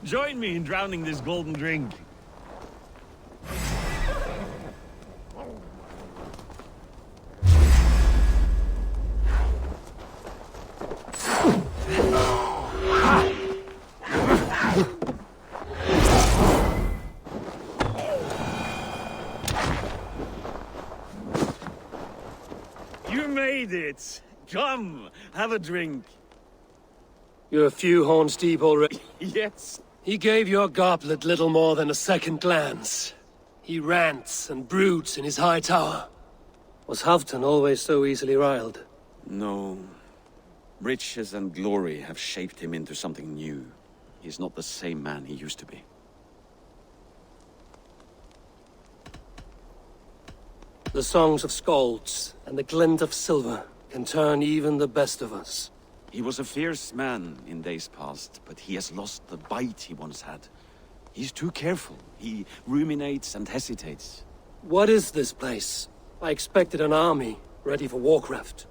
Join me in drowning this golden drink. You made it! Come, have a drink. You're a few horns deep already. Yes. He gave your goblet little more than a second glance. He rants and broods in his high tower. Was Halfdan always so easily riled? No. Riches and glory have shaped him into something new. He's not the same man he used to be. The songs of skalds and the glint of silver can turn even the best of us. He was a fierce man in days past, but he has lost the bite he once had. He's too careful. He ruminates and hesitates. What is this place? I expected an army, ready for warcraft.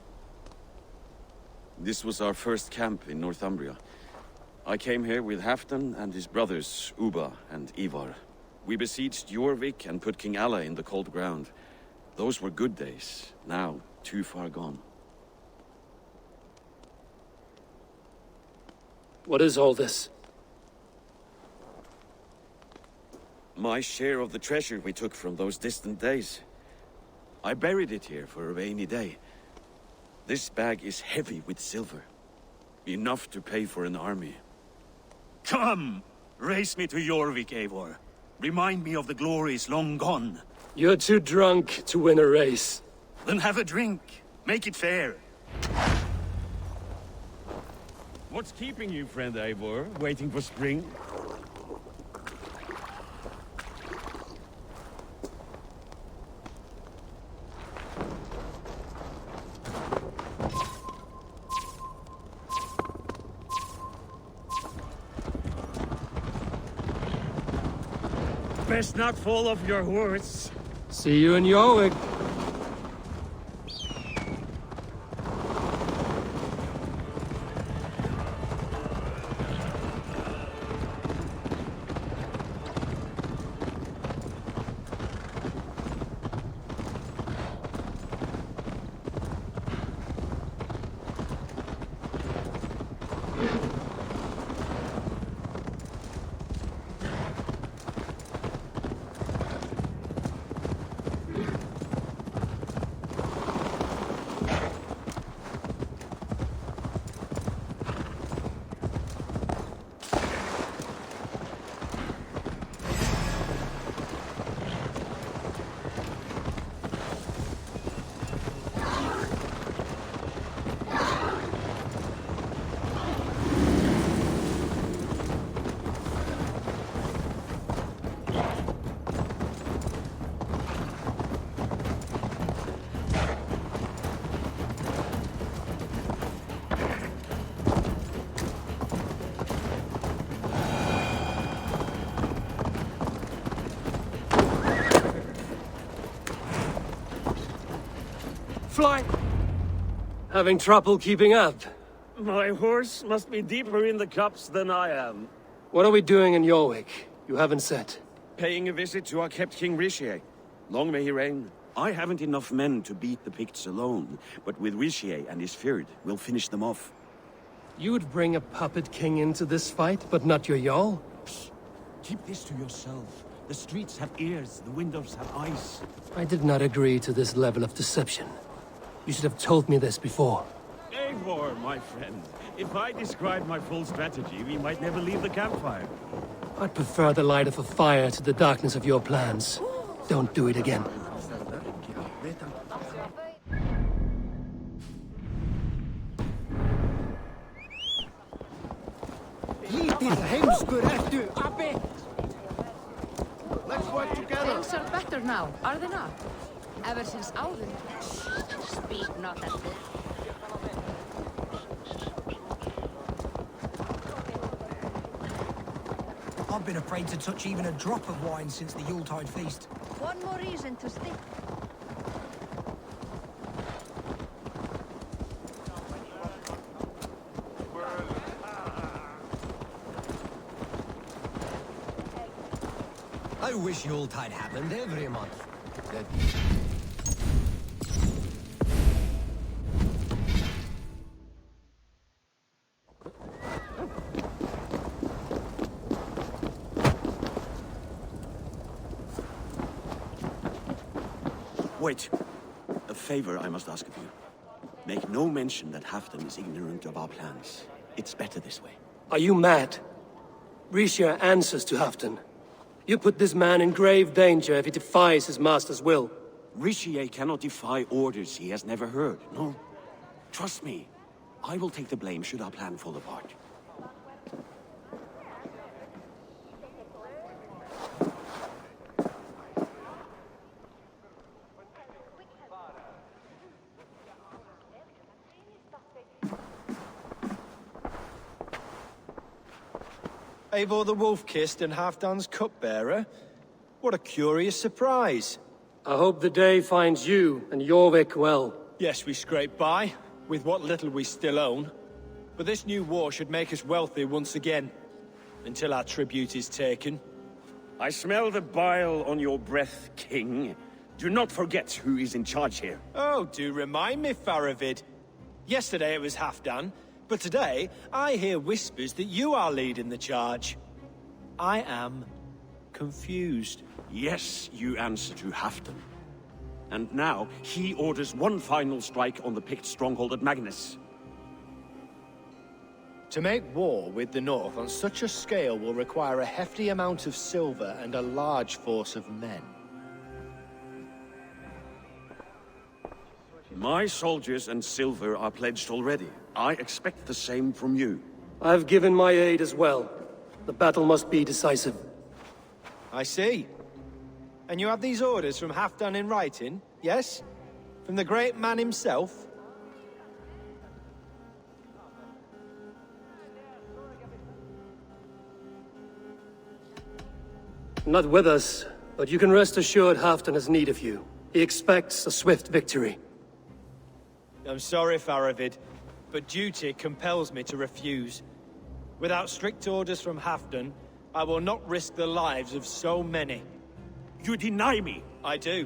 This was our first camp in Northumbria. I came here with Halfdan and his brothers, Ubba and Ivar. We besieged Jorvik and put King Alla in the cold ground. Those were good days, now too far gone. What is all this? My share of the treasure we took from those distant days. I buried it here for a rainy day. This bag is heavy with silver. Enough to pay for an army. Come! Race me to Jorvik, Eivor. Remind me of the glories long gone. You're too drunk to win a race. Then have a drink. Make it fair. What's keeping you, friend Eivor? Waiting for spring? Best not fall off your horse. See you in Jorvik. Fly! Having trouble keeping up? My horse must be deeper in the cups than I am. What are we doing in Jorvik? You haven't said. Paying a visit to our kept King Rishi. Long may he reign. I haven't enough men to beat the Picts alone, but with Rishi and his Fyrd, we'll finish them off. You would bring a puppet king into this fight, but not your Jarl? Keep this to yourself. The streets have ears, the windows have eyes. I did not agree to this level of deception. You should have told me this before. Eivor, my friend. If I described my full strategy, we might never leave the campfire. I'd prefer the light of a fire to the darkness of your plans. Don't do it again. Lítill heimskur ertu, Abbi! Let's work together. Things are better now, are they not? Ever since Auden. Speak not at this. I've been afraid to touch even a drop of wine since the Yuletide feast. One more reason to stick. I wish Yuletide happened every month. That... Wait. A favor I must ask of you. Make no mention that Halfdan is ignorant of our plans. It's better this way. Are you mad? Rishia answers to Halfdan. You put this man in grave danger if he defies his master's will. Rishi cannot defy orders he has never heard, no. Trust me. I will take the blame should our plan fall apart. Eivor the Wolf-Kissed and Halfdan's cupbearer? What a curious surprise. I hope the day finds you and Jorvik well. Yes, we scrape by, with what little we still own. But this new war should make us wealthy once again. Until our tribute is taken. I smell the bile on your breath, King. Do not forget who is in charge here. Oh, do remind me, Faravid. Yesterday it was Halfdan, but today I hear whispers that you are leading the charge. I am confused. Yes, you answer to Halfdan. And now, he orders one final strike on the Pict stronghold at Magnus. To make war with the North on such a scale will require a hefty amount of silver and a large force of men. My soldiers and silver are pledged already. I expect the same from you. I've given my aid as well. The battle must be decisive. I see. And you have these orders from Halfdan in writing, yes? From the great man himself? Not with us, but you can rest assured Halfdan has need of you. He expects a swift victory. I'm sorry, Faravid, but duty compels me to refuse. Without strict orders from Halfdan, I will not risk the lives of so many. You deny me! I do.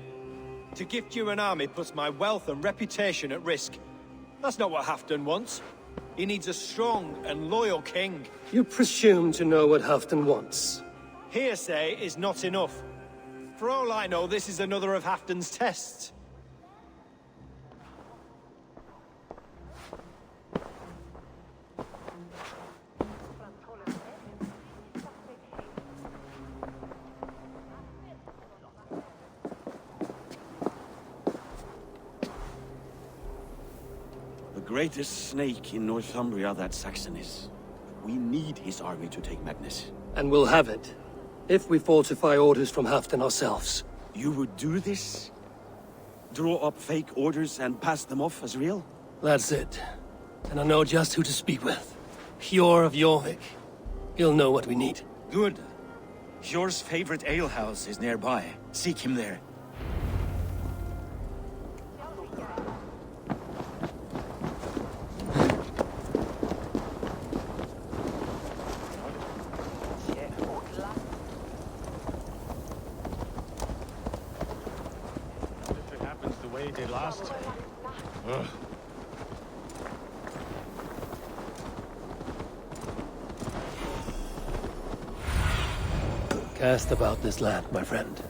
To gift you an army puts my wealth and reputation at risk. That's not what Halfdan wants. He needs a strong and loyal king. You presume to know what Halfdan wants. Hearsay is not enough. For all I know, this is another of Halfdan's tests. The greatest snake in Northumbria that Saxon is. We need his army to take Magnus. And we'll have it, if we falsify orders from Halfdan ourselves. You would do this? Draw up fake orders and pass them off as real? That's it. And I know just who to speak with. Hjor of Jorvik. He'll know what we need. Good. Hjor's favorite alehouse is nearby. Seek him there. Cast about this land, my friend.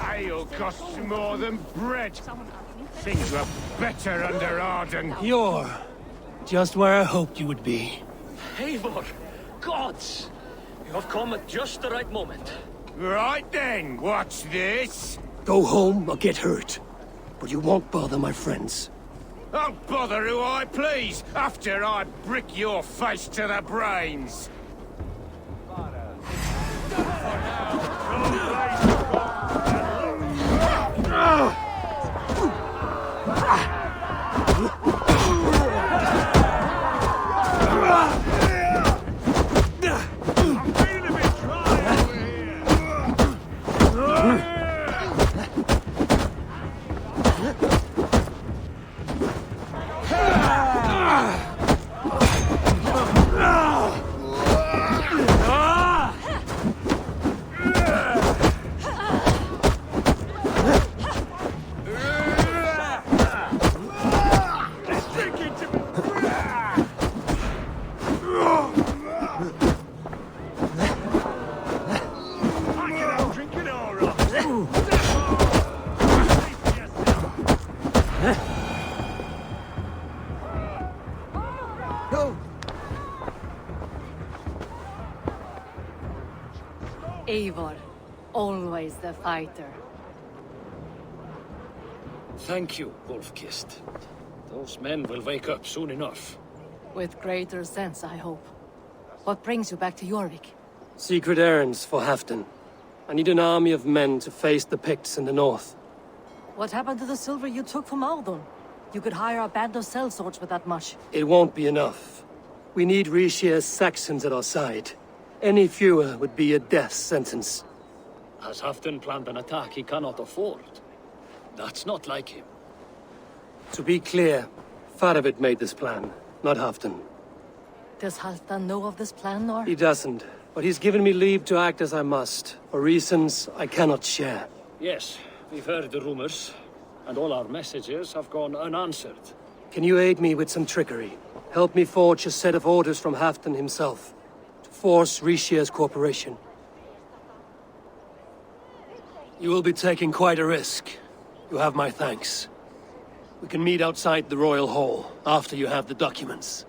Ale costs more than bread. Things were better under Arden. You're just where I hoped you would be. Eivor! Gods! You have come at just the right moment. Right then, watch this. Go home or get hurt. But you won't bother my friends. I'll bother who I please, after I brick your face to the brains. go! Eivor, always the fighter. Thank you, Wolf-Kissed. Those men will wake up soon enough. With greater sense, I hope. What brings you back to Jorvik? Secret errands for Halfdan. I need an army of men to face the Picts in the north. What happened to the silver you took from Aldon? You could hire a band of sellswords with that much. It won't be enough. We need Rishia's Saxons at our side. Any fewer would be a death sentence. Has Halfdan planned an attack he cannot afford? That's not like him. To be clear, Faravid made this plan, not Halfdan. Does Halfdan know of this plan, or? He doesn't, but he's given me leave to act as I must, for reasons I cannot share. Yes, we've heard the rumors, and all our messages have gone unanswered. Can you aid me with some trickery? Help me forge a set of orders from Halfdan himself, to force Rishia's cooperation. You will be taking quite a risk. You have my thanks. We can meet outside the Royal Hall, after you have the documents.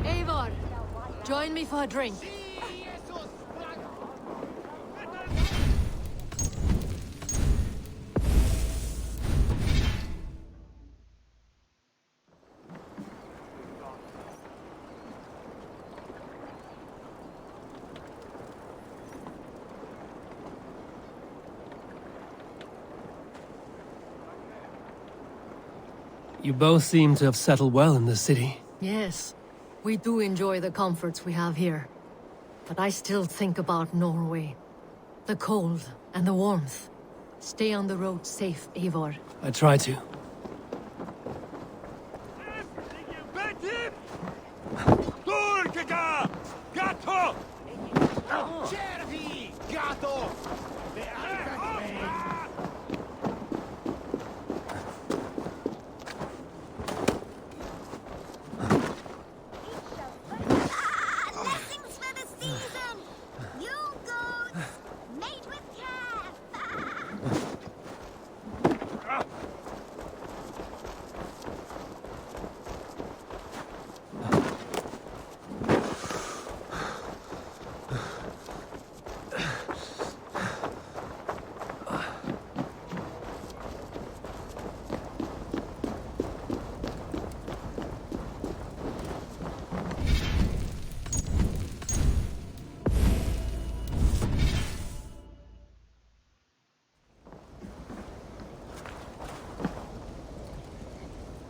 Eivor, join me for a drink. You both seem to have settled well in the city. Yes, we do enjoy the comforts we have here. But I still think about Norway. The cold and the warmth. Stay on the road safe, Eivor. I try to.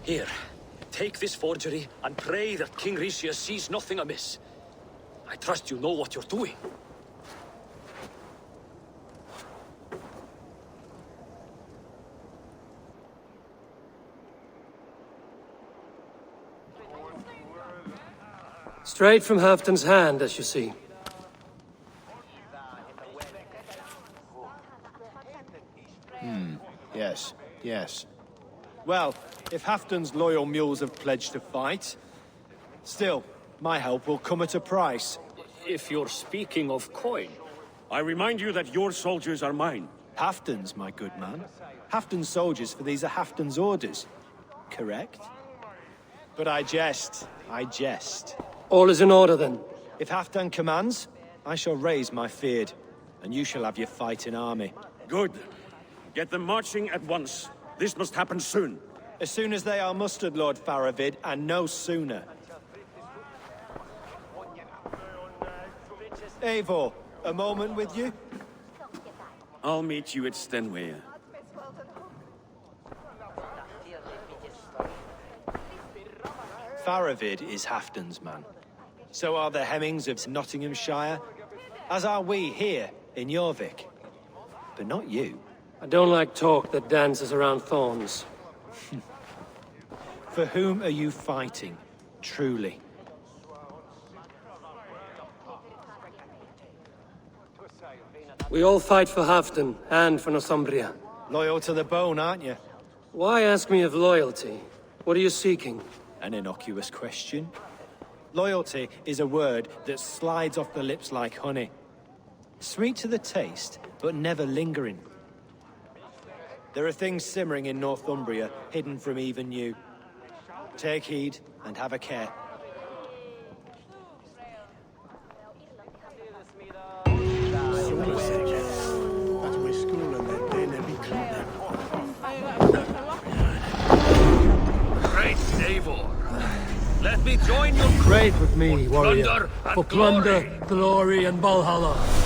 Here, take this forgery and pray that King Rishia sees nothing amiss. I trust you know what you're doing. Straight from Halfdan's hand, as you see. Yes, yes. Well, if Halfdan's loyal mules have pledged to fight, still, my help will come at a price. If you're speaking of coin, I remind you that your soldiers are mine. Halfdan's, my good man. Halfdan's soldiers, for these are Halfdan's orders. Correct? But I jest. I jest. All is in order, then. If Halfdan commands, I shall raise my feared, and you shall have your fighting army. Good. Get them marching at once. This must happen soon. As soon as they are mustered, Lord Faravid, and no sooner. Eivor, a moment with you? I'll meet you at Stenway. Faravid is Halfdan's man. So are the Hemmings of Nottinghamshire, as are we here in Jorvik. But not you. I don't like talk that dances around thorns. For whom are you fighting, truly? We all fight for Halfdan and for Northumbria. Loyal to the bone, aren't you? Why ask me of loyalty? What are you seeking? An innocuous question. Loyalty is a word that slides off the lips like honey. Sweet to the taste, but never lingering. There are things simmering in Northumbria, hidden from even you. Take heed and have a care. Great Eivor, let me join your crew. Trade with me, For warrior. plunder and For plunder, glory, and Valhalla.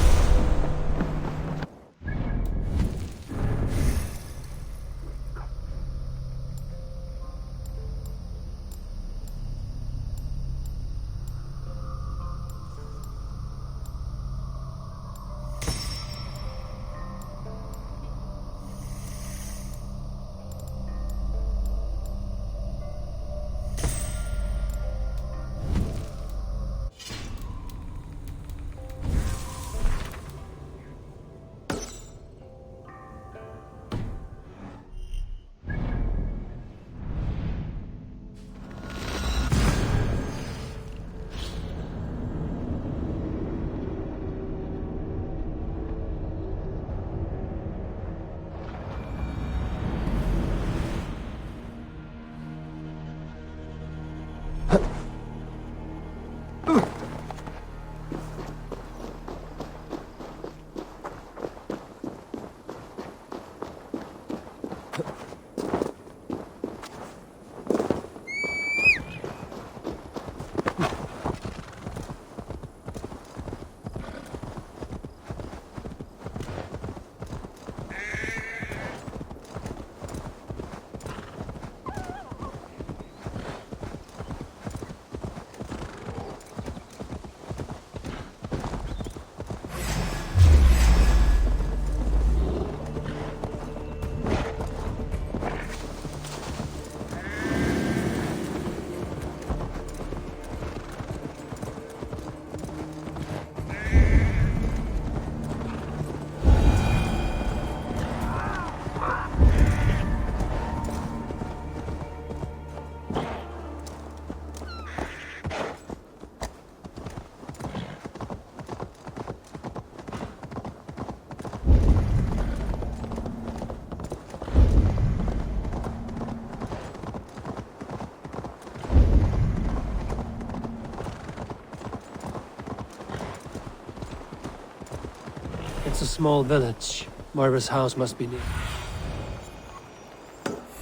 It's a small village. Moira's house must be near.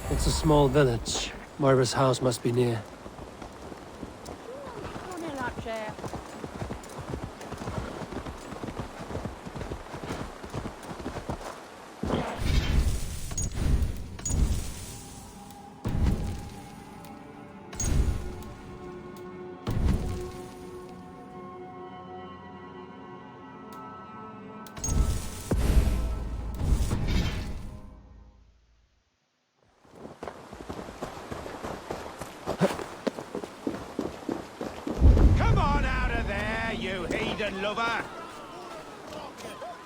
It's a small village. Moira's house must be near. Come on out of there, you heathen lover!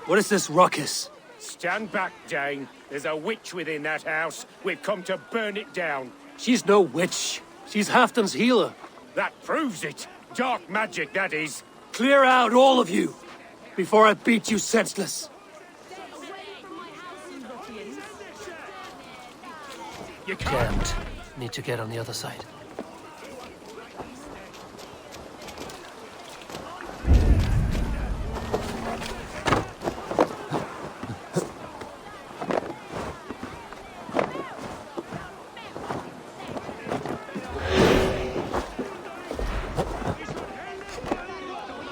What is this ruckus? Stand back, Dane. There's a witch within that house. We've come to burn it down. She's no witch. She's Halfdan's healer. That proves it. Dark magic, that is. Clear out, all of you, before I beat you senseless. You can't. Damned. Need to get on the other side.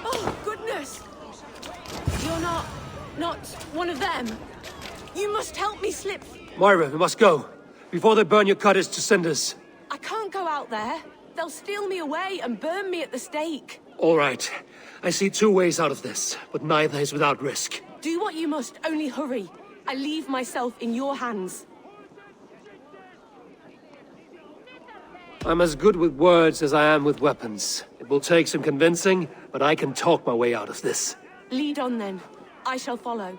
Oh, goodness! You're not one of them. You must help me slip. Moira, we must go, before they burn your cottage to cinders. I can't go out there. They'll steal me away and burn me at the stake. All right. I see two ways out of this, but neither is without risk. Do what you must, only hurry. I leave myself in your hands. I'm as good with words as I am with weapons. It will take some convincing, but I can talk my way out of this. Lead on then. I shall follow.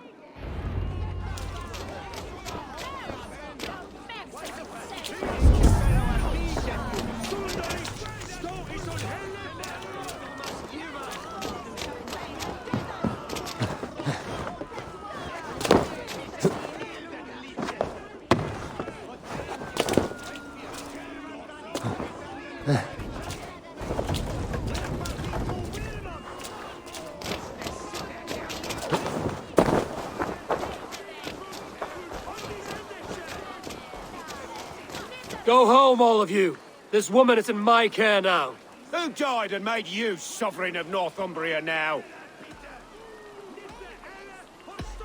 Go home, all of you. This woman is in my care now. Who died and made you sovereign of Northumbria now?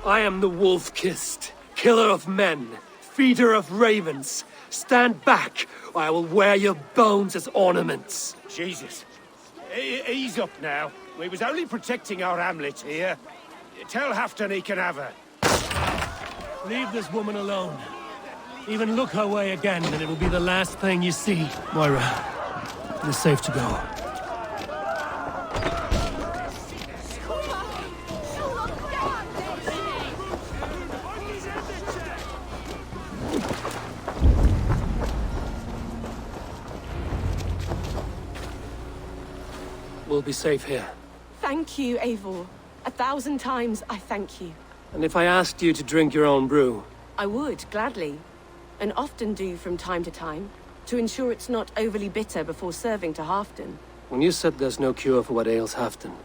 I am the wolf-kissed, killer of men, feeder of ravens. Stand back, or I will wear your bones as ornaments. Jesus. Ease up now. We was only protecting our hamlet here. Tell Halfdan he can have her. Leave this woman alone. Even look her way again, and it'll be the last thing you see. Moira, it is safe to go. We'll be safe here. Thank you, Eivor. 1,000 times I thank you. And if I asked you to drink your own brew? I would, gladly. And often do from time to time, to ensure it's not overly bitter before serving to Halfdan. When you said there's no cure for what ails Halfdan,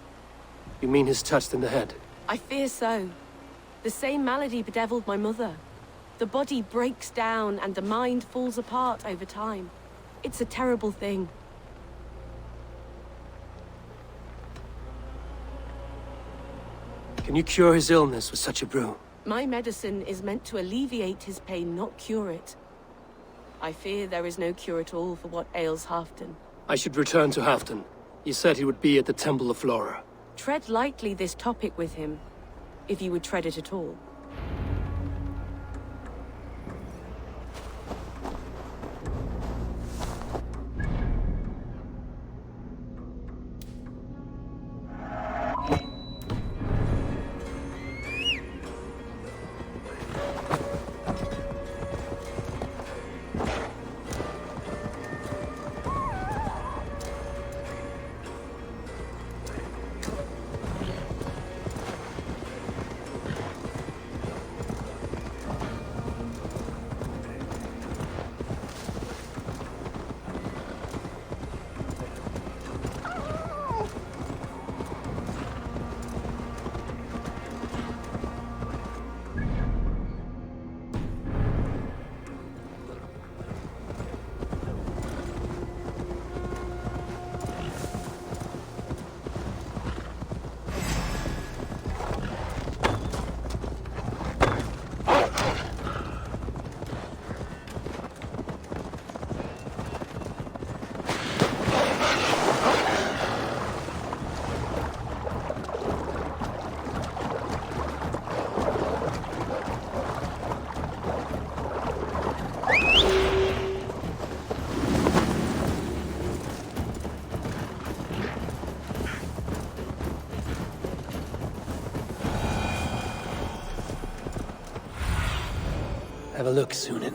you mean he's touched in the head? I fear so. The same malady bedeviled my mother. The body breaks down and the mind falls apart over time. It's a terrible thing. Can you cure his illness with such a brew? My medicine is meant to alleviate his pain, not cure it. I fear there is no cure at all for what ails Halfdan. I should return to Halfdan. He said he would be at the Temple of Flora. Tread lightly this topic with him, if you would tread it at all. Have a look, Sunan.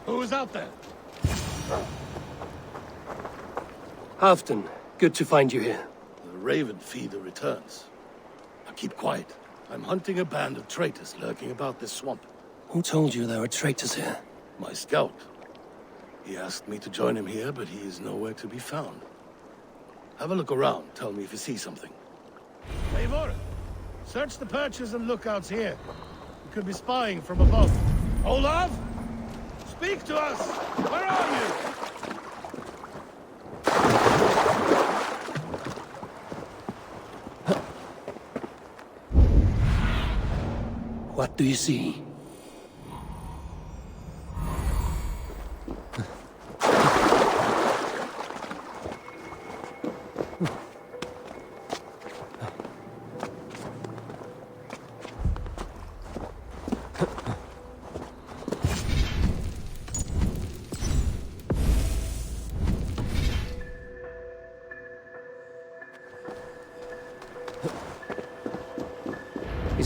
Who's out there? Halfdan, good to find you here. The Raven Feeder returns. Now keep quiet. I'm hunting a band of traitors lurking about this swamp. Who told you there were traitors here? My scout. He asked me to join him here, but he is nowhere to be found. Have a look around. Tell me if you see something. Eivor, search the perches and lookouts here. We could be spying from above. Olav? Speak to us! Where are you? What do you see?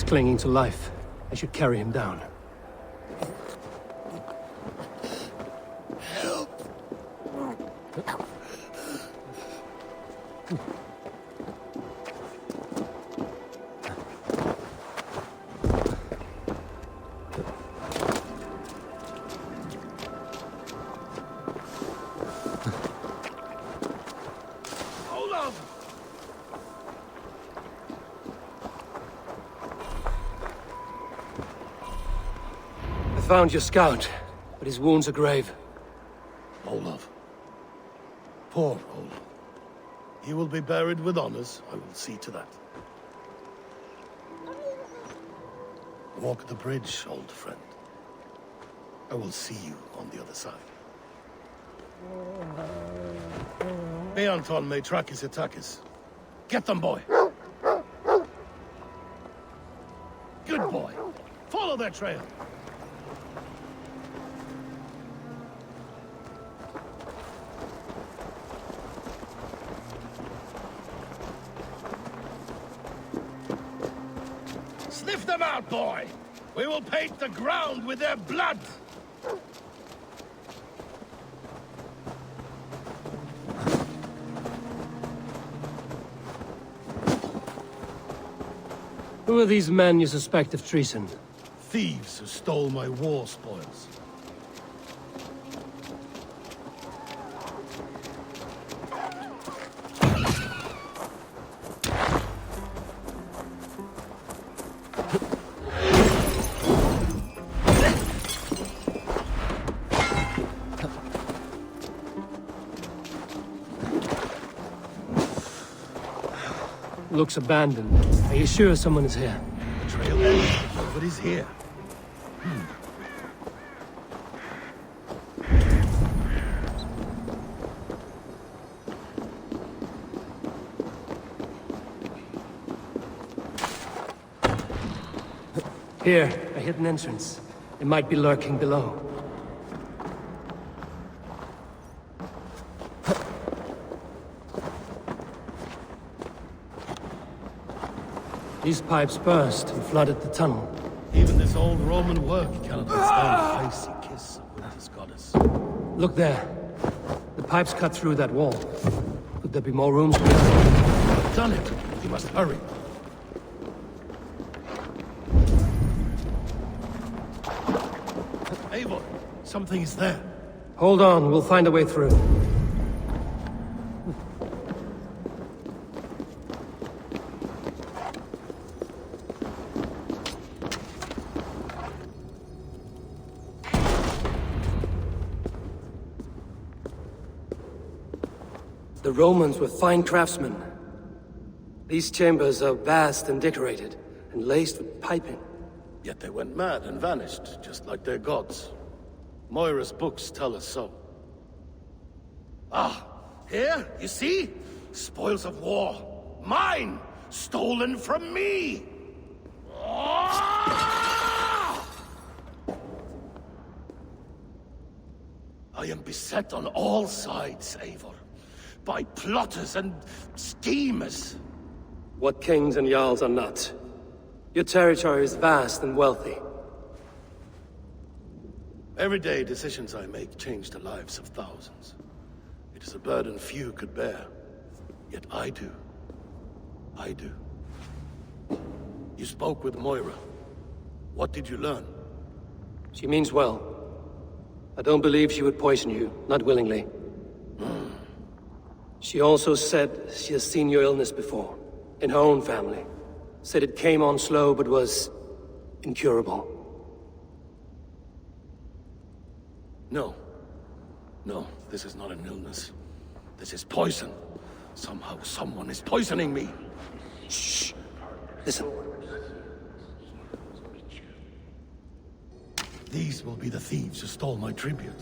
He's clinging to life. I should carry him down. I found your scout, but his wounds are grave. Olaf. Poor Olaf. He will be buried with honors. I will see to that. Walk the bridge, old friend. I will see you on the other side. Beanton may track his attackers. Get them, boy! Good boy! Follow their trail! Sniff them out, boy! We will paint the ground with their blood! Who are these men you suspect of treason? Thieves who stole my war spoils. Looks abandoned. Are you sure someone is here? The trail ends, but nobody's here. Here, a hidden entrance. It might be lurking below. These pipes burst and flooded the tunnel. Even this old Roman work cannot withstand the icy kiss of winter's goddess. Look there. The pipes cut through that wall. Could there be more rooms below? Done it! We must hurry. Eivor, something is there. Hold on, we'll find a way through. The Romans were fine craftsmen. These chambers are vast and decorated, and laced with piping. Yet they went mad and vanished, just like their gods. Moira's books tell us so. Ah, here, you see? Spoils of war. Mine! Stolen from me! Ah! I am beset on all sides, Eivor. By plotters and schemers. What kings and jarls are not. Your territory is vast and wealthy. Every day, decisions I make change the lives of thousands. It is a burden few could bear. Yet I do. I do. You spoke with Moira. What did you learn? She means well. I don't believe she would poison you, not willingly. She also said she has seen your illness before, in her own family. Said it came on slow, but was incurable. No. No, this is not an illness. This is poison. Somehow, someone is poisoning me. Shh. Listen. These will be the thieves who stole my tribute.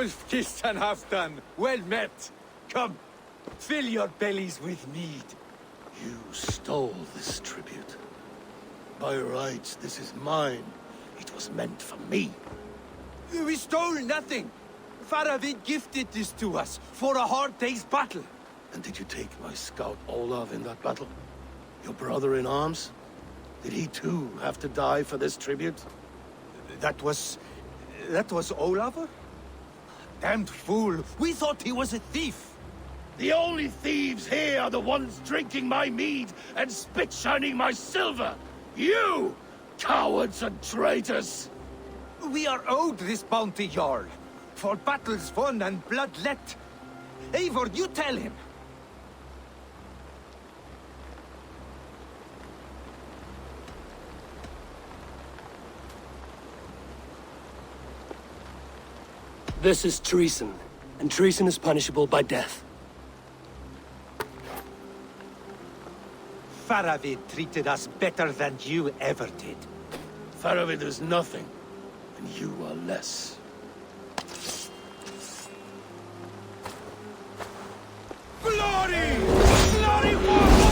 Wolf-kissed and Halfdan. Well met. Come, fill your bellies with mead. You stole this tribute. By rights, this is mine. It was meant for me. We stole nothing. Faravid gifted this to us for a hard day's battle. And did you take my scout Olav in that battle? Your brother in arms? Did he too have to die for this tribute? That was Olafur? Damned fool. We thought he was a thief. The only thieves here are the ones drinking my mead and spit-shining my silver! You! Cowards and traitors! We are owed this bounty, Jarl. For battles won and blood let. Eivor, you tell him. This is treason, and treason is punishable by death. Faravid treated us better than you ever did. Faravid is nothing, and you are less. Glory! Glory for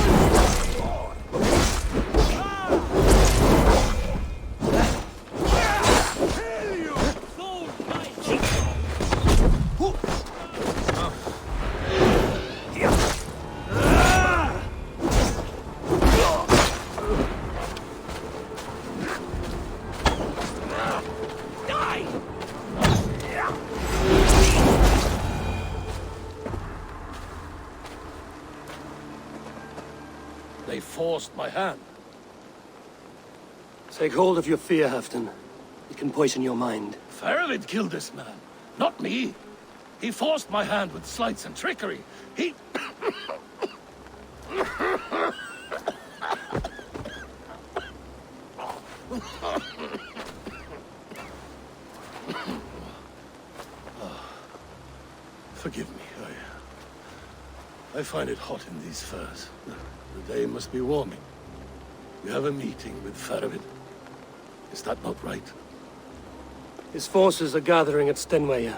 They forced my hand. Take hold of your fear, Halfdan. It can poison your mind. Faravid killed this man, not me. He forced my hand with sleights and trickery. He... Forgive me, I find it hot in these furs. The day must be warming. We have a meeting with Faravid. Is that not right? His forces are gathering at Stenwaya.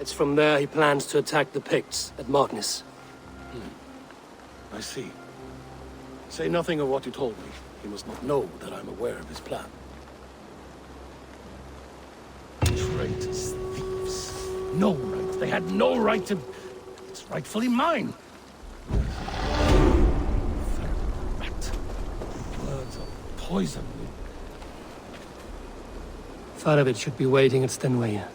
It's from there he plans to attack the Picts at Magnus. I see. Say nothing of what you told me. He must not know that I'm aware of his plan. Traitors, thieves. No right. They had no right to... It's rightfully mine. Rat. Words of poison. Faravid should be waiting at Stenwaya.